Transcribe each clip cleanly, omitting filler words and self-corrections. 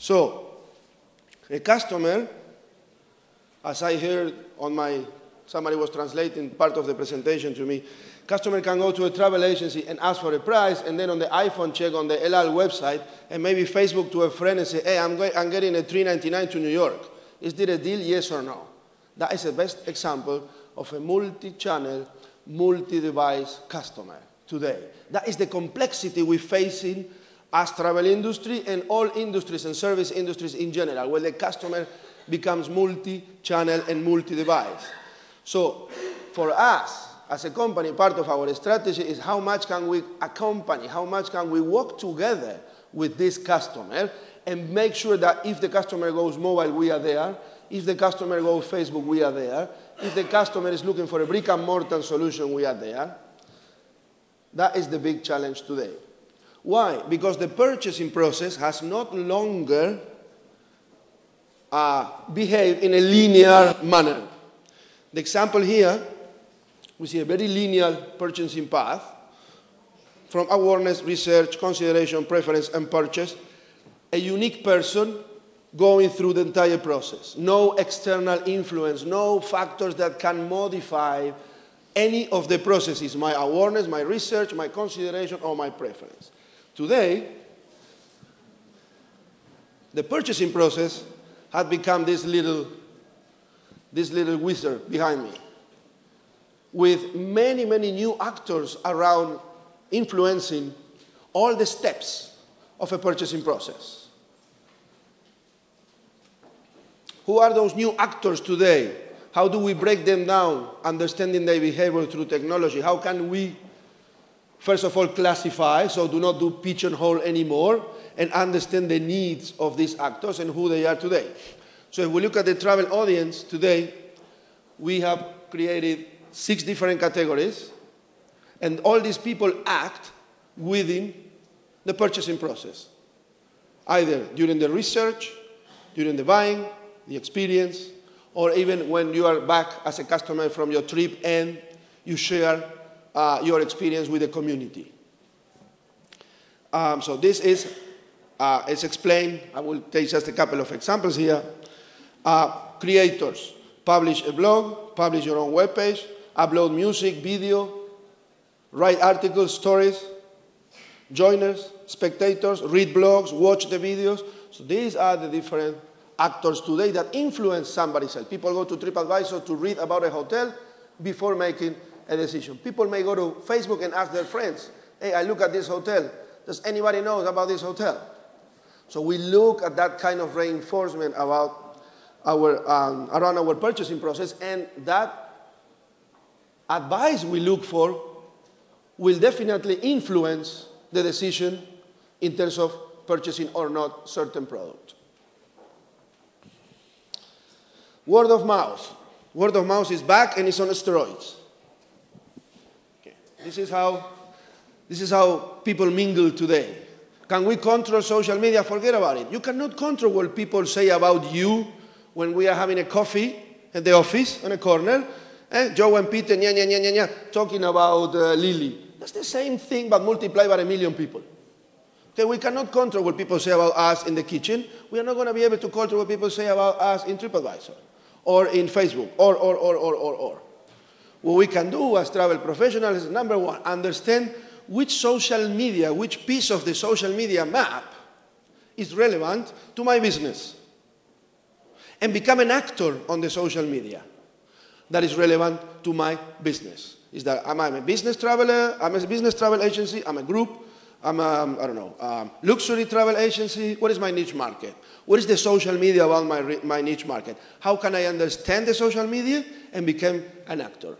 So, a customer, as I heard on somebody was translating part of the presentation to me, customer can go to a travel agency and ask for a price, and then on the iPhone check on the El Al website, and maybe Facebook to a friend and say, hey, I'm getting a $3.99 to New York. Is there a deal, yes or no? That is the best example of a multi-channel, multi-device customer today. That is the complexity we're facing as travel industry and all industries and service industries in general, where the customer becomes multi-channel and multi-device. So for us, as a company, part of our strategy is how much can we accompany, how much can we work together with this customer and make sure that if the customer goes mobile, we are there. If the customer goes Facebook, we are there. If the customer is looking for a brick-and-mortar solution, we are there. That is the big challenge today. Why? Because the purchasing process has not longer behaved in a linear manner. The example here, we see a very linear purchasing path from awareness, research, consideration, preference, and purchase. A unique person going through the entire process. No external influence, no factors that can modify any of the processes, my awareness, my research, my consideration, or my preference. Today, the purchasing process has become this little wizard behind me, with many, many new actors around influencing all the steps of a purchasing process. Who are those new actors today? How do we break them down, understanding their behavior through technology? How can we, first of all, classify, so do not do pigeonhole anymore, and understand the needs of these actors and who they are today? So if we look at the travel audience today, we have created 6 different categories, and all these people act within the purchasing process, either during the research, during the buying, the experience, or even when you are back as a customer from your trip and you share your experience with the community. So this is, it's explained. I will take just a couple of examples here. Creators, publish a blog, publish your own webpage, upload music, video, write articles, stories. Joiners, spectators, read blogs, watch the videos. So these are the different actors today that influence somebody else. People go to TripAdvisor to read about a hotel before making a decision. People may go to Facebook and ask their friends, hey, I look at this hotel. Does anybody know about this hotel? So we look at that kind of reinforcement about around our purchasing process, and that advice we look for will definitely influence the decision in terms of purchasing or not certain product. Word of mouth. Word of mouth is back and it's on steroids. Okay. This is how people mingle today. Can we control social media? Forget about it. You cannot control what people say about you when we are having a coffee at the office on a corner. Joe and Peter, talking about Lily. That's the same thing, but multiplied by 1 million people. Okay, we cannot control what people say about us in the kitchen. We are not going to be able to control what people say about us in TripAdvisor or in Facebook or. What we can do as travel professionals is, number one, understand which social media, which piece of the social media map is relevant to my business, and become an actor on the social media that is relevant to my business. Is that am I a business traveler? I'm a business travel agency. I'm a group. I'm a, I don't know, luxury travel agency. What is my niche market? What is the social media about my niche market? How can I understand the social media and become an actor?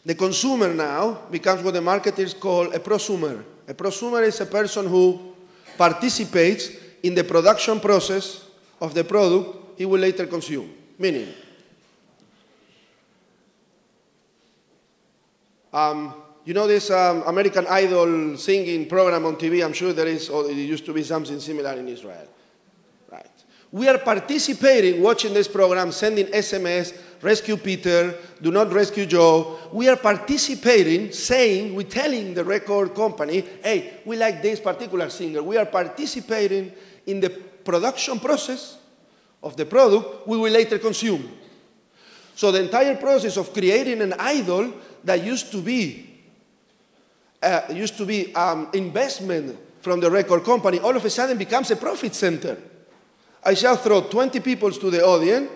The consumer now becomes what the marketers call a prosumer. A prosumer is a person who participates in the production process of the product he will later consume. Meaning, you know this American Idol singing program on TV? I'm sure there is, or it used to be something similar in Israel. Right. We are participating, watching this program, sending SMS, rescue Peter, do not rescue Joe. We are participating, we're telling the record company, hey, we like this particular singer. We are participating in the production process of the product we will later consume. So the entire process of creating an idol that used to be investment from the record company, all of a sudden becomes a profit center. I shall throw 20 people to the audience,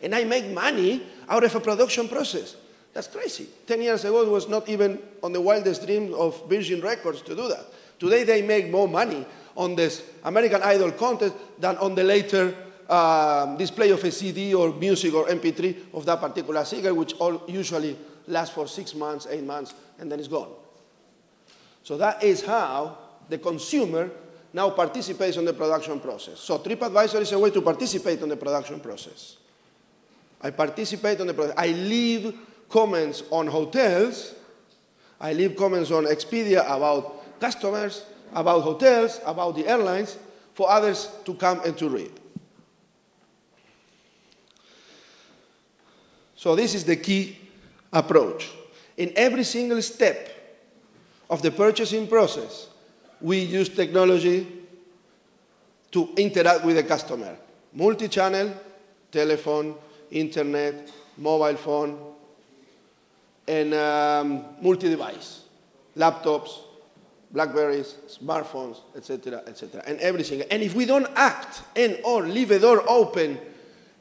and I make money out of a production process. That's crazy. 10 years ago, it was not even on the wildest dream of Virgin Records to do that. Today, they make more money on this American Idol contest than on the later display of a CD or music or MP3 of that particular singer, which usually lasts for 6 months, 8 months, and then it's gone. So that is how the consumer now participates in the production process. So TripAdvisor is a way to participate in the production process. I participate in the process. I leave comments on hotels. I leave comments on Expedia about customers, about hotels, about the airlines, for others to come and to read. So this is the key approach. In every single step of the purchasing process, we use technology to interact with the customer. Multi-channel, telephone, internet, mobile phone, and multi-device, laptops, Blackberries, smartphones, etc., etc., and everything. And if we don't act and or leave a door open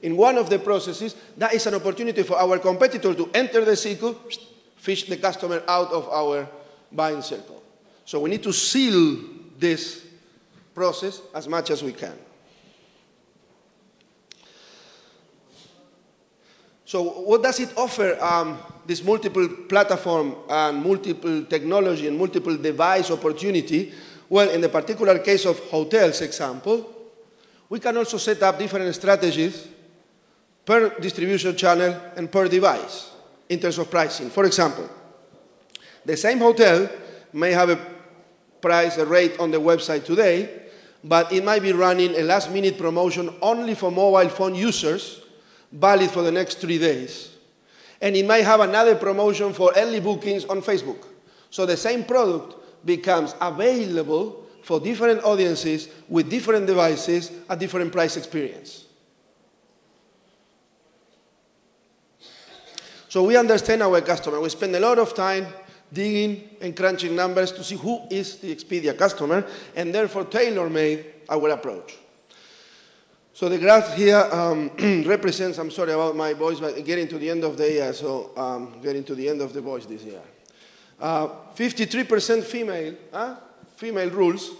in one of the processes, that is an opportunity for our competitor to enter the circle, fish the customer out of our buying circle. So we need to seal this process as much as we can. So what does it offer, this multiple platform and multiple technology and multiple device opportunity? Well, in the particular case of hotels example, we can also set up different strategies per distribution channel and per device in terms of pricing. For example, the same hotel may have a rate on the website today, but it might be running a last-minute promotion only for mobile phone users, valid for the next 3 days. And it might have another promotion for early bookings on Facebook. So the same product becomes available for different audiences with different devices at different price experience. So we understand our customer. We spend a lot of time digging and crunching numbers to see who is the Expedia customer, and therefore tailor-made our approach. So the graph here represents, I'm sorry about my voice, but getting to the end of the year, so getting to the end of the voice this year. 53% female rules,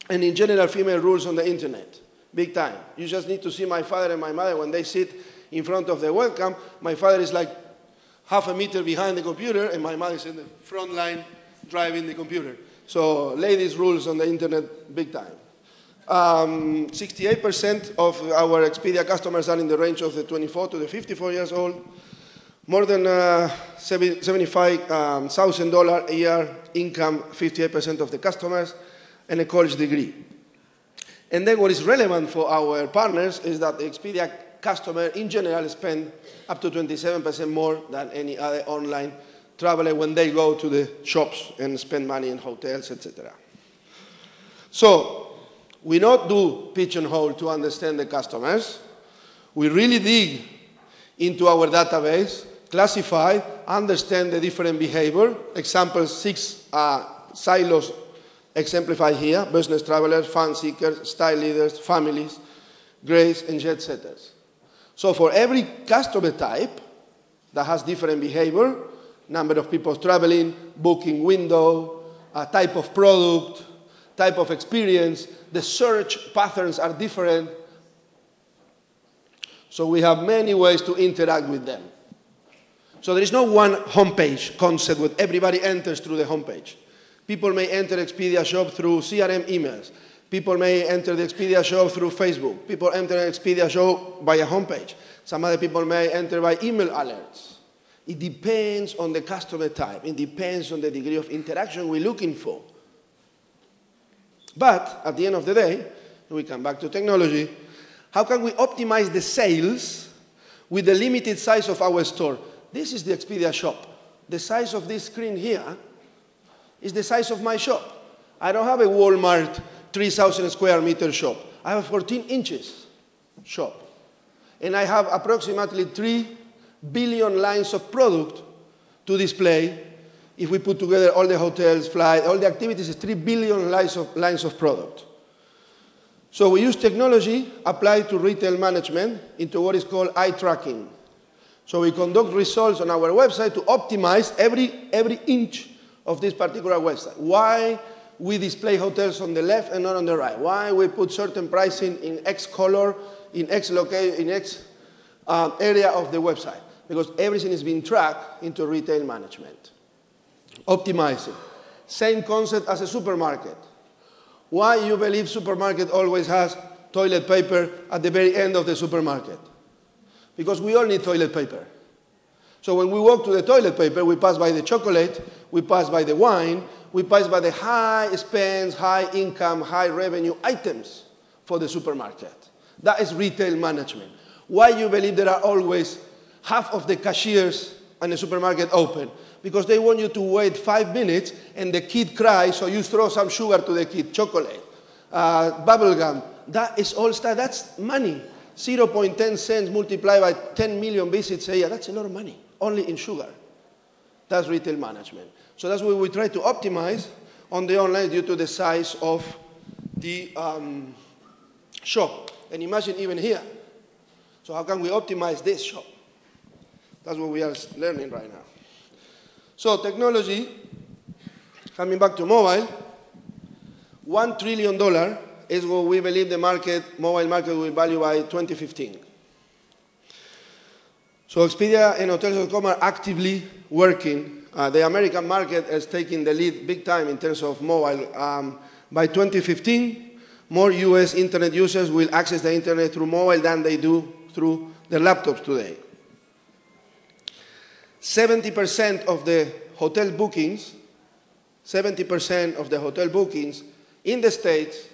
and in general female rules on the internet, big time. You just need to see my father and my mother when they sit in front of the webcam. My father is like half a meter behind the computer, and my mother is in the front line driving the computer. So ladies' rules on the internet, big time. 68% of our Expedia customers are in the range of the 24 to the 54 years old. More than $75,000 a year income, 58% of the customers, and a college degree. And then what is relevant for our partners is that the Expedia customer in general spend up to 27% more than any other online traveler when they go to the shops and spend money in hotels, etc. So we not do pigeonhole to understand the customers. We really dig into our database, classify, understand the different behavior. Example 6 silos exemplified here: business travelers, fun seekers, style leaders, families, grays, and jet setters. So for every customer type that has different behavior, number of people traveling, booking window, type of product, type of experience, the search patterns are different. So we have many ways to interact with them. So there is no one homepage concept where everybody enters through the homepage. People may enter Expedia shop through CRM emails. People may enter the Expedia shop through Facebook. People enter Expedia shop by a homepage. Some other people may enter by email alerts. It depends on the customer type. It depends on the degree of interaction we're looking for. But at the end of the day, we come back to technology, How can we optimize the sales with the limited size of our store? This is the Expedia shop. The size of this screen here is the size of my shop. I don't have a Walmart 3,000 square meter shop. I have a 14 inches shop. And I have approximately 3 billion lines of product to display. If we put together all the hotels, flights, all the activities, it's 3 billion lines of product. So we use technology applied to retail management into what is called eye tracking. So we conduct results on our website to optimize every inch of this particular website. Why we display hotels on the left and not on the right? Why we put certain pricing in X color, in X location, in X area of the website? Because everything is being tracked into retail management. Optimizing. Same concept as a supermarket. Why you believe supermarket always has toilet paper at the very end of the supermarket? Because we all need toilet paper. So when we walk to the toilet paper, we pass by the chocolate, we pass by the wine, we pass by the high spends, high income, high revenue items for the supermarket. That is retail management. Why you believe there are always half of the cashiers in the supermarket open? Because they want you to wait 5 minutes and the kid cries, so you throw some sugar to the kid, chocolate, bubble gum. That is all stuff, that's money. 0.10 cents multiplied by 10 million visits a year, that's a lot of money, only in sugar. That's retail management. So that's what we try to optimize on the online due to the size of the shop. And imagine even here. So how can we optimize this shop? That's what we are learning right now. So technology, coming back to mobile, $1 trillion is what we believe the mobile market will value by 2015. So Expedia and Hotels.com are actively working. The American market is taking the lead big time in terms of mobile. By 2015, more US internet users will access the internet through mobile than they do through their laptops today. 70% of the hotel bookings, 70% of the hotel bookings in the States,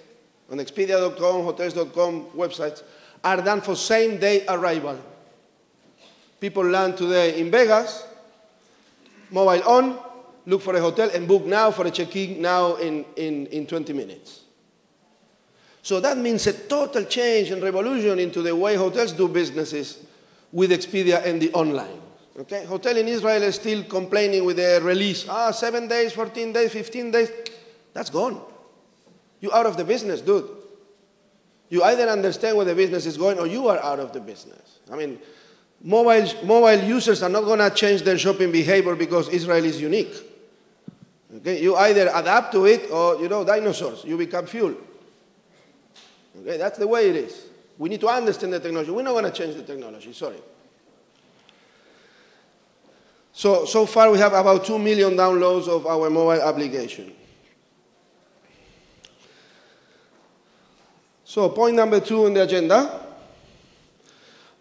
on Expedia.com, Hotels.com websites, are done for same-day arrival. People land today in Vegas, mobile on, look for a hotel, and book now for a check-in now in 20 minutes. So that means a total change and revolution into the way hotels do businesses with Expedia and the online. Okay? Hotel in Israel is still complaining with the release. 7 days, 14 days, 15 days. That's gone. You're out of the business, dude. You either understand where the business is going or you are out of the business. I mean, mobile users are not going to change their shopping behavior because Israel is unique. Okay? You either adapt to it or, dinosaurs. You become fuel. Okay? That's the way it is. We need to understand the technology. We're not going to change the technology, sorry. So far we have about 2 million downloads of our mobile application. So point number 2 on the agenda,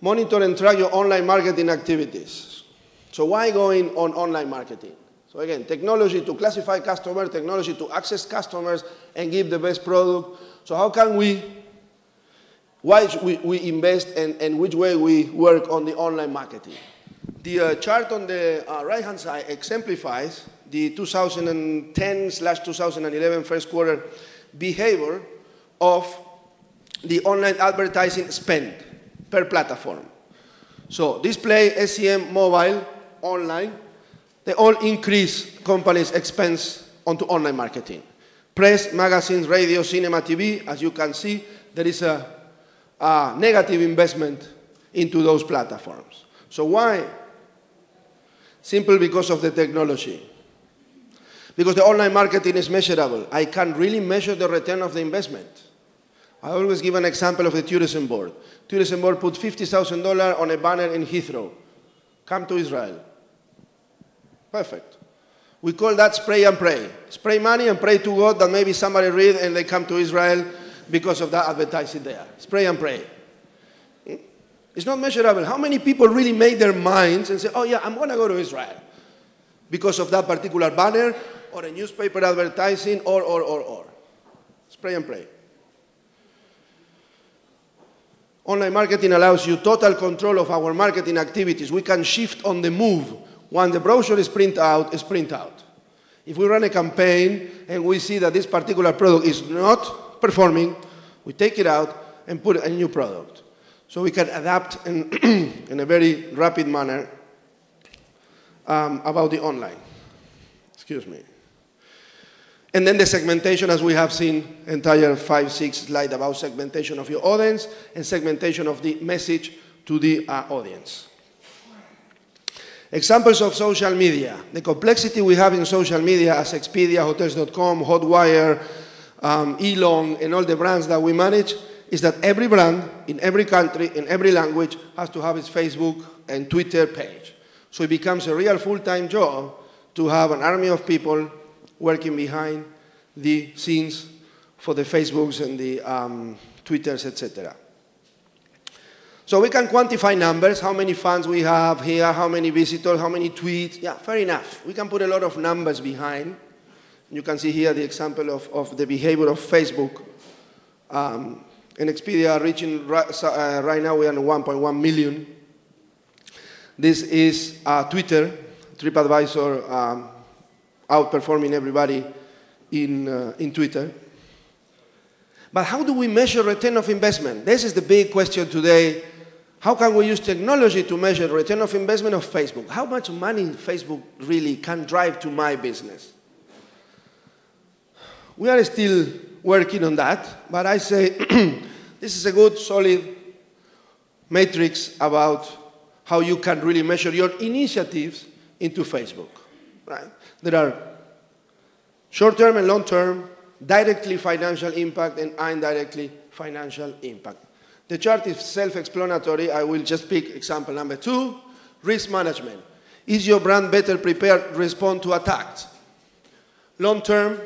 monitor and track your online marketing activities. So why going on online marketing? So again, technology to classify customers, technology to access customers and give the best product. So how can why we invest and which way we work on the online marketing? The chart on the right-hand side exemplifies the 2010/2011 first quarter behavior of the online advertising spend per platform. So display, SEM, mobile, online, they all increase companies' expense onto online marketing. Press, magazines, radio, cinema, TV, as you can see, there is a negative investment into those platforms. So why? Simple because of the technology. Because the online marketing is measurable. I can really measure the return of the investment. I always give an example of the tourism board. Tourism board put $50,000 on a banner in Heathrow. Come to Israel. Perfect. We call that spray and pray. Spray money and pray to God that maybe somebody read and they come to Israel because of that advertising there. Spray and pray. It's not measurable. How many people really made their minds and say, oh yeah, I'm going to go to Israel because of that particular banner or a newspaper advertising or. Spray and pray. Online marketing allows you total control of our marketing activities. We can shift on the move. When the brochure is printed out, it's printed out. If we run a campaign and we see that this particular product is not performing, we take it out and put a new product. So we can adapt in a very rapid manner about the online. Excuse me. And then the segmentation, as we have seen, entire 5-6 slides about segmentation of your audience and segmentation of the message to the audience. Examples of social media. The complexity we have in social media as Expedia, Hotels.com, Hotwire, Elon, and all the brands that we manage is that every brand in every country, in every language, has to have its Facebook and Twitter page. So it becomes a real full-time job to have an army of people working behind the scenes for the Facebooks and the Twitters, etc. So we can quantify numbers, how many fans we have here, how many visitors, how many tweets. Yeah, fair enough. We can put a lot of numbers behind. You can see here the example of the behavior of Facebook. And Expedia reaching, right now we are at 1.1 million. This is Twitter, TripAdvisor, outperforming everybody in Twitter. But how do we measure return of investment? This is the big question today. How can we use technology to measure return of investment of Facebook? How much money Facebook really can drive to my business? We are still working on that, but I say this is a good, solid matrix about how you can really measure your initiatives into Facebook. Right? There are short-term and long-term, directly financial impact and indirectly financial impact. The chart is self-explanatory. I will just pick example number 2, risk management. Is your brand better prepared to respond to attacks? Long-term,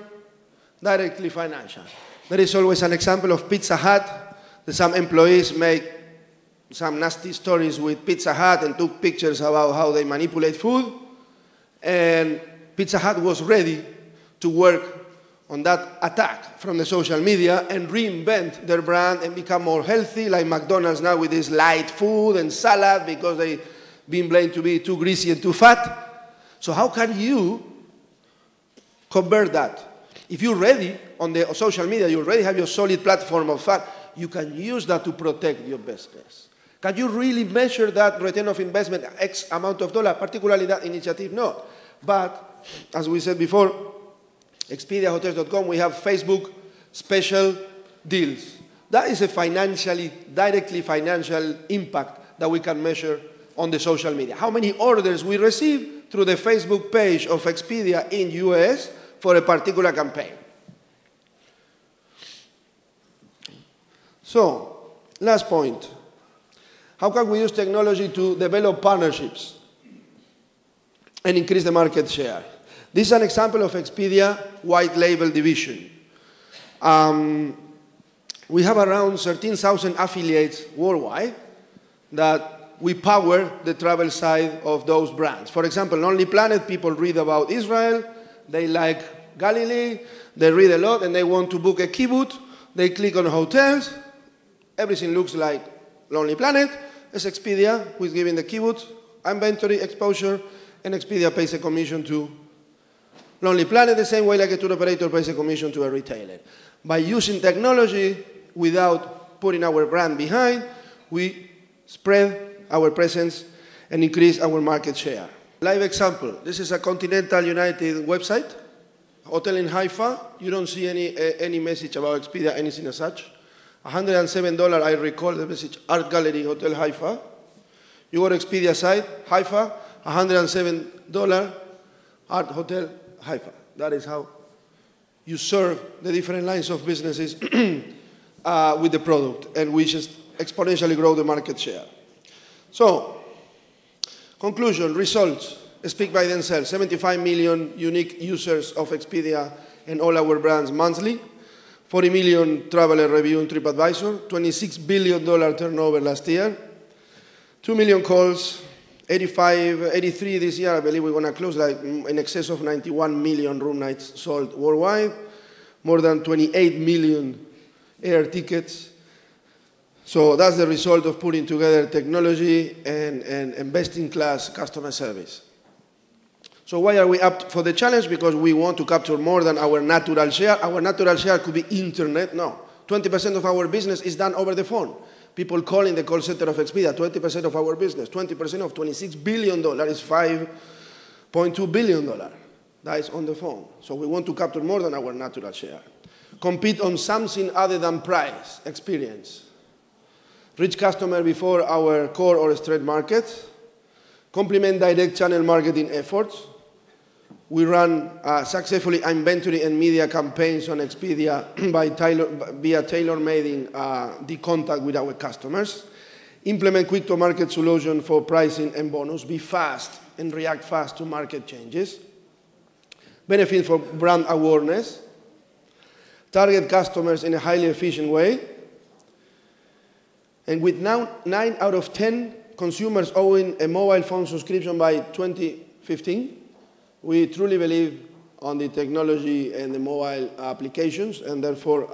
directly financial. There is always an example of Pizza Hut. Some employees make some nasty stories with Pizza Hut and took pictures about how they manipulate food. And Pizza Hut was ready to work on that attack from the social media and reinvent their brand and become more healthy, like McDonald's now with this light food and salad because they've been blamed to be too greasy and too fat. So how can you convert that? If you're ready on the social media, you already have your solid platform of fat, you can use that to protect your business. Can you really measure that return of investment, X amount of dollar, particularly that initiative? No. But, as we said before, Expedia, Hotels.com, we have Facebook special deals. That is a financially, directly financial impact that we can measure on the social media. How many orders we receive through the Facebook page of Expedia in US for a particular campaign. So, last point. How can we use technology to develop partnerships and increase the market share? This is an example of Expedia white label division. We have around 13,000 affiliates worldwide that we power the travel side of those brands. For example, Lonely Planet, people read about Israel, they like Galilee, they read a lot and they want to book a kibbutz, they click on hotels, everything looks like Lonely Planet. It's Expedia who is giving the kibbutz, inventory, exposure, and Expedia pays a commission to Lonely Planet the same way like a tour operator pays a commission to a retailer. By using technology without putting our brand behind, we spread our presence and increase our market share. Live example, this is a Continental United website, hotel in Haifa. You don't see any message about Expedia, anything as such. $107, I recall the message, Art Gallery, Hotel Haifa. You go to Expedia site, Haifa, $107, Art Hotel Haifa. That is how you serve the different lines of businesses with the product, and we just exponentially grow the market share. So, conclusion, results speak by themselves. 75 million unique users of Expedia and all our brands monthly. 40 million traveler review on TripAdvisor. $26 billion turnover last year. 2 million calls. 83 this year. I believe we're going to close like in excess of 91 million room nights sold worldwide. More than 28 million air tickets. So that's the result of putting together technology and best-in-class customer service. So why are we up for the challenge? Because we want to capture more than our natural share. Our natural share could be internet. No, 20% of our business is done over the phone. People calling the call center of Expedia, 20% of our business. 20% of $26 billion is $5.2 billion. That is on the phone. So we want to capture more than our natural share. Compete on something other than price, experience. Reach customer before our core or straight markets. Complement direct channel marketing efforts. We run successfully inventory and media campaigns on Expedia via tailor-made the contact with our customers. Implement quick-to-market solution for pricing and bonus. Be fast and react fast to market changes. Benefit from brand awareness. Target customers in a highly efficient way. And with now 9 out of 10 consumers owning a mobile phone subscription by 2015, we truly believe on the technology and the mobile applications, and therefore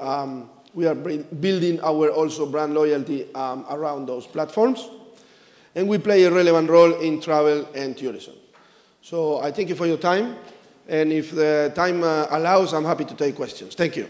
we are building our also brand loyalty around those platforms. And we play a relevant role in travel and tourism. So I thank you for your time, and if the time allows, I'm happy to take questions. Thank you.